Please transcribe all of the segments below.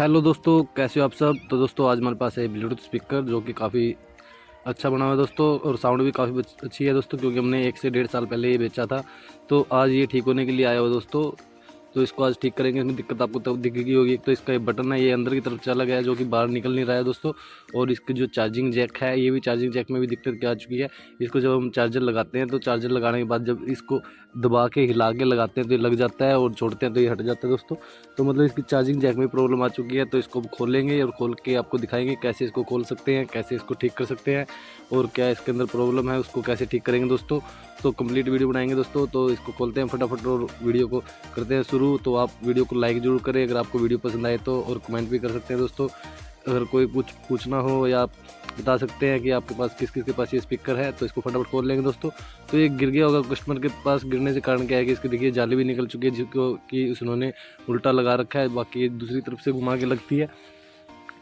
Hello दोस्तों, कैसे हो आप सब। तो दोस्तों आज हमारे पास है ब्लूटूथ स्पीकर जो कि काफ़ी अच्छा बना हुआ है दोस्तों, और साउंड भी काफ़ी अच्छी है दोस्तों, क्योंकि हमने 1 से 1.5 साल पहले ये बेचा था। तो आज ये ठीक होने के लिए आया हुआ दोस्तों। तो इसको आज ठीक करेंगे। इसमें दिक्कत आपको तब दिखेगी होगी। एक तो इसका ये बटन है, ये अंदर की तरफ चला गया है जो कि बाहर निकल नहीं रहा है दोस्तों। और इसकी जो चार्जिंग जैक है, ये भी चार्जिंग जैक में भी दिक्कत क्या आ चुकी है। इसको जब हम चार्जर लगाते हैं तो चार्जर लगाने के बाद जब इसको दबा के हिला के लगाते हैं तो ये लग जाता है, और छोड़ते हैं तो ये हट जाता है दोस्तों। तो मतलब इसकी चार्जिंग जैक में प्रॉब्लम आ चुकी है। तो इसको खोलेंगे और खोल के आपको दिखाएंगे कैसे इसको खोल सकते हैं, कैसे इसको ठीक कर सकते हैं, और क्या इसके अंदर प्रॉब्लम है उसको कैसे ठीक करेंगे दोस्तों। तो कंप्लीट वीडियो बनाएंगे दोस्तों। तो इसको खोलते हैं फटाफट और वीडियो को करते हैं शुरू। तो आप वीडियो को लाइक जरूर करें अगर आपको वीडियो पसंद आए तो, और कमेंट भी कर सकते हैं दोस्तों। अगर कोई कुछ पूछना हो या आप बता सकते हैं कि आपके पास किस किस के पास ये स्पीकर है। तो इसको फटाफट खोल लेंगे दोस्तों। तो ये गिर गया होगा कस्टमर के पास। गिरने से कारण क्या है कि इसकी देखिए जाली भी निकल चुकी है, जिसको कि उन्होंने उल्टा लगा रखा है, बाकी दूसरी तरफ से घुमा के लगती है।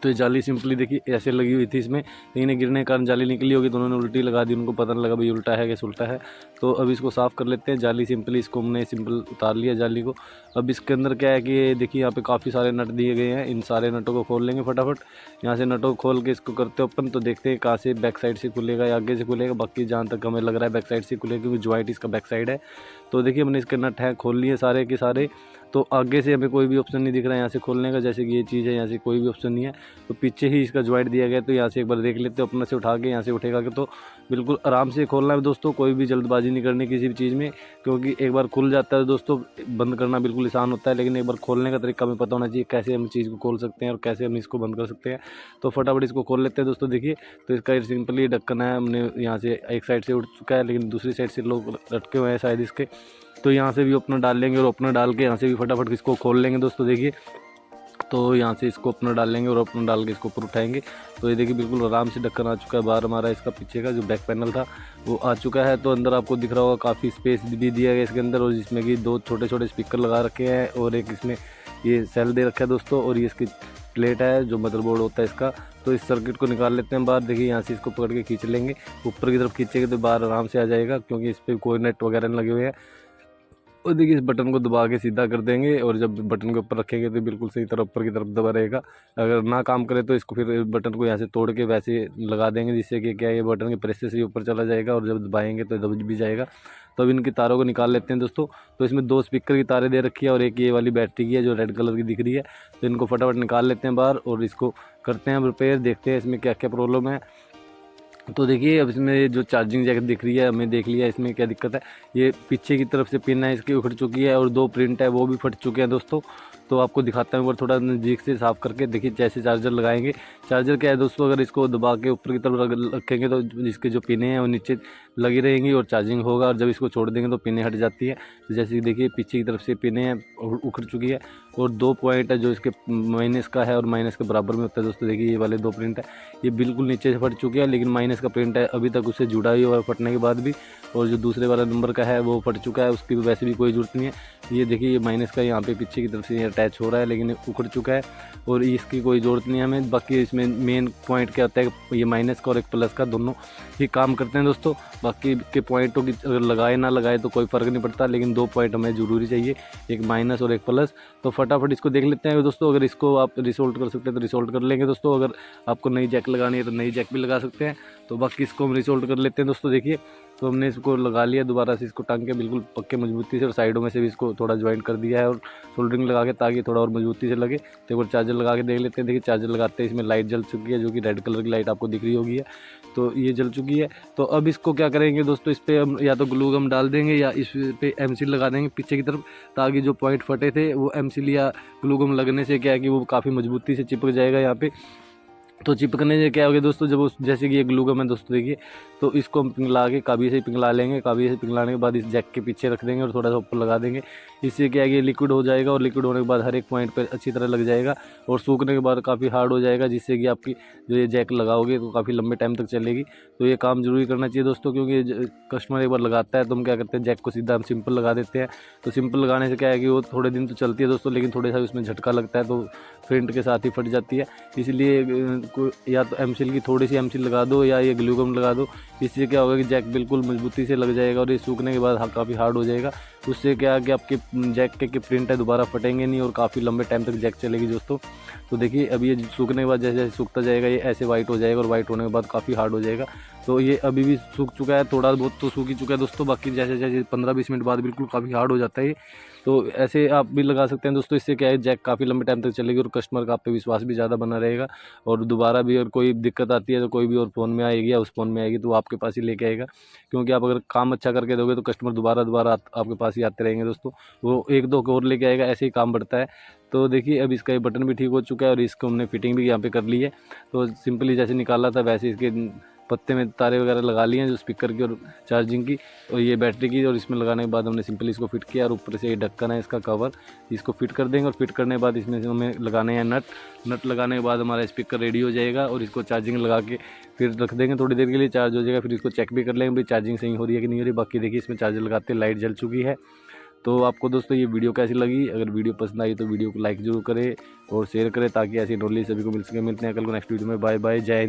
तो ये जाली सिंपली देखिए ऐसे लगी हुई थी इसमें, लेकिन गिरने के कारण जाली निकली होगी तो उन्होंने उल्टी लगा दी। उनको पता नहीं लगा भाई उल्टा है कैसे उल्टा है। तो अब इसको साफ़ कर लेते हैं। जाली सिंपली इसको हमने सिंपल उतार लिया जाली को। अब इसके अंदर क्या है कि ये देखिए यहाँ पे काफ़ी सारे नट दिए गए हैं। इन सारे नटों को खोल लेंगे फटाफट। यहाँ से नटों को खोल के इसको करते ओपन। तो देखते हैं कहाँ से बैक साइड से खुलेगा या आगे से खुलेगा। बाकी जहाँ तक हमें लग रहा है बैक साइड से खुलेगा, क्योंकि ज्वाइंट इसका बैक साइड है। तो देखिए हमने इसके नट हैं खोल लिए सारे के सारे। तो आगे से हमें कोई भी ऑप्शन नहीं दिख रहा है यहाँ से खोलने का, जैसे कि ये चीज़ है, यहाँ से कोई भी ऑप्शन नहीं है। तो पीछे ही इसका ज्वाइंट दिया गया। तो यहाँ से एक बार देख लेते हैं अपने से उठा के, यहाँ से उठेगा कि तो बिल्कुल आराम से खोलना है दोस्तों। कोई भी जल्दबाजी नहीं करनी किसी भी चीज़ में, क्योंकि एक बार खुल जाता है दोस्तों बंद करना बिल्कुल आसान होता है, लेकिन एक बार खोलने का तरीका हमें पता होना चाहिए कैसे हम चीज़ को खोल सकते हैं और कैसे हम इसको बंद कर सकते हैं। तो फटाफट इसको खोल लेते हैं दोस्तों। देखिए तो इसका सिंपली ढक्कन है, हमने यहाँ से एक साइड से उठ चुका है, लेकिन दूसरी साइड से लोग लटके हुए हैं शायद इसके। तो यहाँ से भी ओपनर डाल लेंगे, और ओपनर डाल के यहाँ से भी फटाफट इसको खोल लेंगे दोस्तों। देखिए तो यहाँ से इसको ओपनर डाल लेंगे और ओपनर डाल के इसको ऊपर उठाएंगे। तो ये देखिए बिल्कुल आराम से ढक्कन आ चुका है बाहर। हमारा इसका पीछे का जो बैक पैनल था वो आ चुका है। तो अंदर आपको दिख रहा होगा काफ़ी स्पेस भी दिया गया इसके अंदर, और जिसमें कि 2 छोटे छोटे स्पीकर लगा रखे हैं, और एक इसमें ये सेल दे रखा है दोस्तों, और ये इसकी प्लेट है जो मदरबोर्ड होता है इसका। तो इस सर्किट को निकाल लेते हैं बाहर। देखिए यहाँ से इसको पकड़ के खींच लेंगे, ऊपर की तरफ खींचेंगे तो बाहर आराम से आ जाएगा, क्योंकि इस पर कोई नेट वगैरह नहीं लगे हुए हैं। और देखिए इस बटन को दबा के सीधा कर देंगे, और जब बटन के ऊपर रखेंगे तो बिल्कुल सही तरह ऊपर की तरफ दबा रहेगा। अगर ना काम करे तो इसको फिर बटन को यहाँ से तोड़ के वैसे लगा देंगे, जिससे कि क्या ये बटन के प्रेस से ऊपर चला जाएगा, और जब दबाएंगे तो दब भी जाएगा। तो अब इनकी तारों को निकाल लेते हैं दोस्तों। तो इसमें 2 स्पीकर की तारें दे रखी है, और एक ये वाली बैटरी की है जो रेड कलर की दिख रही है। तो इनको फटाफट निकाल लेते हैं बाहर, और इसको करते हैं रिपेयर। देखते हैं इसमें क्या क्या प्रॉब्लम है। तो देखिए अब इसमें जो चार्जिंग जैकेट दिख रही है, हमें देख लिया इसमें क्या दिक्कत है। ये पीछे की तरफ से पिन है इसकी उखड़ चुकी है, और 2 प्रिंट है वो भी फट चुके हैं दोस्तों। तो आपको दिखाता हूँ एक बार थोड़ा नज़दीक से साफ़ करके। देखिए जैसे चार्जर लगाएंगे, चार्जर क्या है दोस्तों, अगर इसको दबा के ऊपर की तरफ रखेंगे तो इसके जो पिनें हैं वो नीचे लगी रहेंगी और चार्जिंग होगा, और जब इसको छोड़ देंगे तो पिनें हट जाती है। तो जैसे कि देखिए पीछे की तरफ से पिनें हैं उखड़ चुकी है, और 2 पॉइंट है जो इसके माइनस का है और माइनस के बराबर में होता है दोस्तों। देखिए ये वाले 2 प्रिंट है, ये बिल्कुल नीचे से फट चुके हैं, लेकिन माइनस का प्रिंट है अभी तक उससे जुड़ा ही हुआ है फटने के बाद भी। और जो दूसरे वाला नंबर का है वो फट चुका है, उसकी वैसे भी कोई जरूरत नहीं है। ये देखिए ये माइनस का यहाँ पे पीछे की तरफ से अटैच हो रहा है, लेकिन उखड़ चुका है, और इसकी कोई ज़रूरत नहीं है हमें। बाकी इसमें मेन पॉइंट क्या होता है, ये माइनस का और एक प्लस का दोनों ही काम करते हैं दोस्तों। बाकी के पॉइंटों की अगर लगाए ना लगाए तो कोई फ़र्क नहीं पड़ता, लेकिन 2 पॉइंट हमें ज़रूरी चाहिए, एक माइनस और एक प्लस। तो फटाफट इसको देख लेते हैं दोस्तों। अगर इसको आप रिसोल्ट कर सकते हैं तो रिसोल्ट कर लेंगे दोस्तों। अगर आपको नई जैक लगानी है तो नई जैक भी लगा सकते हैं। तो बाकी इसको हम रिसोल्ट कर लेते हैं दोस्तों। देखिए तो हमने इसको लगा लिया, दोबारा से इसको टांग के बिल्कुल पक्के मजबूती से, और साइडों में से भी इसको थोड़ा ज्वाइंट कर दिया है, और सोल्डरिंग लगा के ताकि थोड़ा और मजबूती से लगे। तो एक बार चार्जर लगा के देख लेते हैं। देखिए चार्जर लगाते हैं इसमें लाइट जल चुकी है, जो कि रेड कलर की लाइट आपको दिख रही होगी है, तो ये जल चुकी है। तो अब इसको क्या करेंगे दोस्तों, इस पर हम या तो ग्लू गम डाल देंगे या इस पे एमसील लगा देंगे पीछे की तरफ, ताकि जो पॉइंट फटे थे वो एमसील या ग्लू गम लगने से क्या है कि वो काफ़ी मजबूती से चिपक जाएगा यहाँ पे। तो चिपकने से क्या हो गया दोस्तों, जब उस जैसे कि ये ग्लू गम है दोस्तों, देखिए तो इसको हम पिघला के काबी से पिघला लेंगे। काबी से पिघलाने के बाद इस जैक के पीछे रख देंगे और थोड़ा सा ऊपर लगा देंगे। इससे क्या है कि लिक्विड हो जाएगा, और लिक्विड होने के बाद हर एक पॉइंट पर अच्छी तरह लग जाएगा, और सूखने के बाद काफ़ी हार्ड हो जाएगा, जिससे कि आपकी जो ये जैक लगाओगे तो काफ़ी लंबे टाइम तक चलेगी। तो ये काम जरूरी करना चाहिए दोस्तों, क्योंकि कस्टमर एक बार लगाता है तो हम क्या करते हैं, जैक को सीधा हम सिंपल लगा देते हैं। तो सिंपल लगाने से क्या है कि वो थोड़े दिन तो चलती है दोस्तों, लेकिन थोड़े सा उसमें झटका लगता है तो फ्रंट के साथ ही फट जाती है। इसलिए या तो एमसील की थोड़ी सी एमसील लगा दो या ये ग्लू गम लगा दो। इससे क्या होगा कि जैक बिल्कुल मजबूती से लग जाएगा और ये सूखने के बाद काफ़ी हार्ड हो जाएगा। उससे क्या है कि आपके जैक के प्रिंट है दोबारा फटेंगे नहीं और काफ़ी लंबे टाइम तक जैक चलेगी दोस्तों। तो देखिए अभी ये सूखने के बाद जैसे जैसे सूखता जाएगा ये ऐसे वाइट हो जाएगा और वाइट होने के बाद काफ़ी हार्ड हो जाएगा। तो ये अभी भी सूख चुका है, थोड़ा बहुत तो सूख ही चुका है दोस्तों, बाकी जैसे जैसे 15-20 मिनट बाद बिल्कुल काफ़ी हार्ड हो जाता है ये। तो ऐसे आप भी लगा सकते हैं दोस्तों। इससे क्या है जैक काफ़ी लंबे टाइम तक चलेगी और कस्टमर का आप पे विश्वास भी ज़्यादा बना रहेगा और दोबारा भी अगर कोई दिक्कत आती है तो कोई भी और फ़ोन में आएगी या उस फ़ोन में आएगी तो वो आपके पास ही लेके आएगा। क्योंकि आप अगर काम अच्छा करके दोगे तो कस्टमर दोबारा आपके पास ही आते रहेंगे दोस्तों। वो 1-2 और लेके आएगा, ऐसे ही काम बढ़ता है। तो देखिए अब इसका ये बटन भी ठीक हो चुका है और इसको हमने फिटिंग भी यहाँ पे कर ली है। तो सिंपली जैसे निकाला था वैसे इसके पत्ते में तारे वगैरह लगा लिए हैं जो स्पीकर की और चार्जिंग की और ये बैटरी की, और इसमें लगाने के बाद हमने सिंपली इसको फिट किया और ऊपर से ये ढक्कन है इसका कवर, इसको फिट कर देंगे। और फिट करने के बाद इसमें से हमें लगाने हैं नट लगाने के बाद हमारा स्पीकर रेडी हो जाएगा और इसको चार्जिंग लगा के फिर रख देंगे, थोड़ी देर के लिए चार्ज हो जाएगा। फिर इसको चेक भी कर लेंगे भाई चार्जिंग सही हो रही है कि नहीं हो रही। बाकी देखिए इसमें चार्जर लगाते लाइट जल चुकी है। तो आपको दोस्तों ये वीडियो कैसी लगी? अगर वीडियो पसंद आई तो वीडियो को लाइक जरूर करें और शेयर करें ताकि ऐसी नॉलेज सभी को मिल सके। मिलते हैं कल को नेक्स्ट वीडियो में। बाय बाय, जय हिंद।